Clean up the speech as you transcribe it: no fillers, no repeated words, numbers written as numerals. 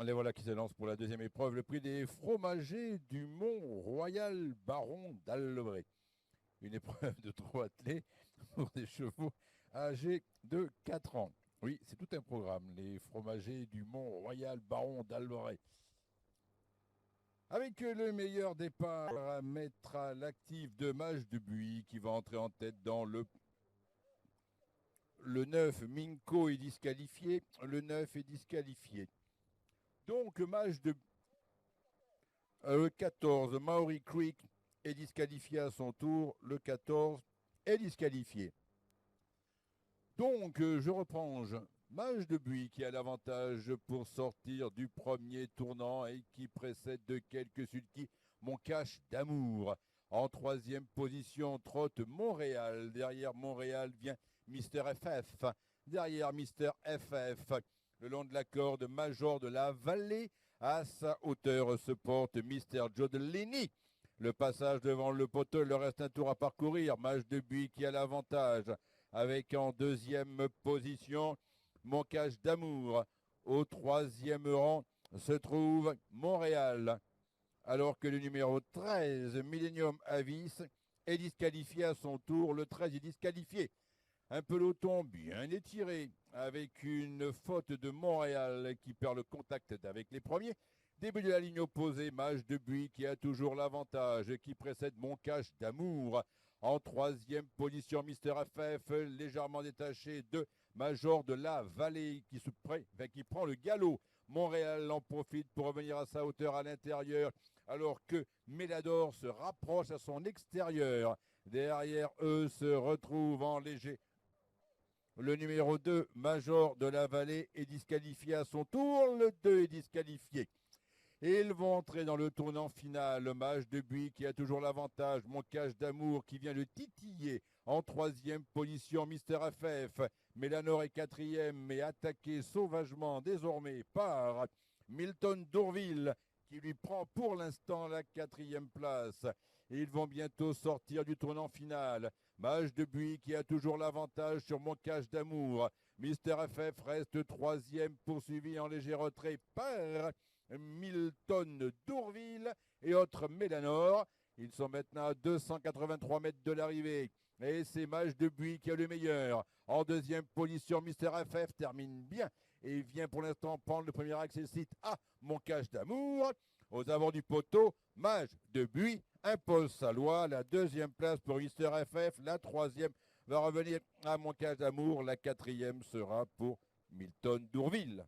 Les voilà qui s'élancent pour la deuxième épreuve, le prix des fromagers du Mont-Royal Baron d'Albret. Une épreuve de 3 attelés pour des chevaux âgés de 4 ans. Oui, c'est tout un programme, les fromagers du Mont-Royal Baron d'Albret. Avec le meilleur départ à mettre à l'actif de Mage de Buis qui va entrer en tête dans le 9. Minko est disqualifié. Le 9 est disqualifié. Donc, Mage de 14, Maori Creek est disqualifié à son tour. Le 14 est disqualifié. Donc, je reprends. Mage de Buis qui a l'avantage pour sortir du premier tournant et qui précède de quelques sulky Mon Cache d'amour. En troisième position, trotte Montréal. Derrière Montréal vient Mister FF. Derrière Mister FF, le long de la corde Major de la Vallée, à sa hauteur se porte Mister Giodellini. Le passage devant le poteau, il leur reste un tour à parcourir. Mage de Buis qui a l'avantage avec en deuxième position Mon Cache d'amour. Au troisième rang se trouve Montréal, alors que le numéro 13, Millennium Avis, est disqualifié à son tour. Le 13 est disqualifié. Un peloton bien étiré, avec une faute de Montréal qui perd le contact avec les premiers. Début de la ligne opposée, Mage de Buis qui a toujours l'avantage, qui précède Mon Cache d'amour. En troisième position, Mister FF, légèrement détaché de Major de la Vallée qui prend le galop. Montréal en profite pour revenir à sa hauteur à l'intérieur, alors que Mélador se rapproche à son extérieur. Derrière eux se retrouve en léger. Le numéro 2, Major de la Vallée, est disqualifié à son tour. Le 2 est disqualifié. Et ils vont entrer dans le tournant final. Le Mage de Buis qui a toujours l'avantage. Mon Cache d'amour qui vient le titiller. En troisième position, Mister FF. Mélanor est quatrième, mais attaqué sauvagement désormais par Milton Dourville, qui lui prend pour l'instant la quatrième place. Et ils vont bientôt sortir du tournant final. Mage de Buis qui a toujours l'avantage sur Mon Cache d'amour. Mister FF reste troisième, poursuivi en léger retrait par Milton Dourville et autres Mélanor. Ils sont maintenant à 283 mètres de l'arrivée. Et c'est Mage de Buis qui a le meilleur. En deuxième position, Mister FF termine bien et vient pour l'instant prendre le premier accessite à Mon Cache d'amour. Aux abords du poteau, Mage de Buis impose sa loi. La deuxième place pour Mister FF. La troisième va revenir à Mon Cache d'amour. La quatrième sera pour Milton Dourville.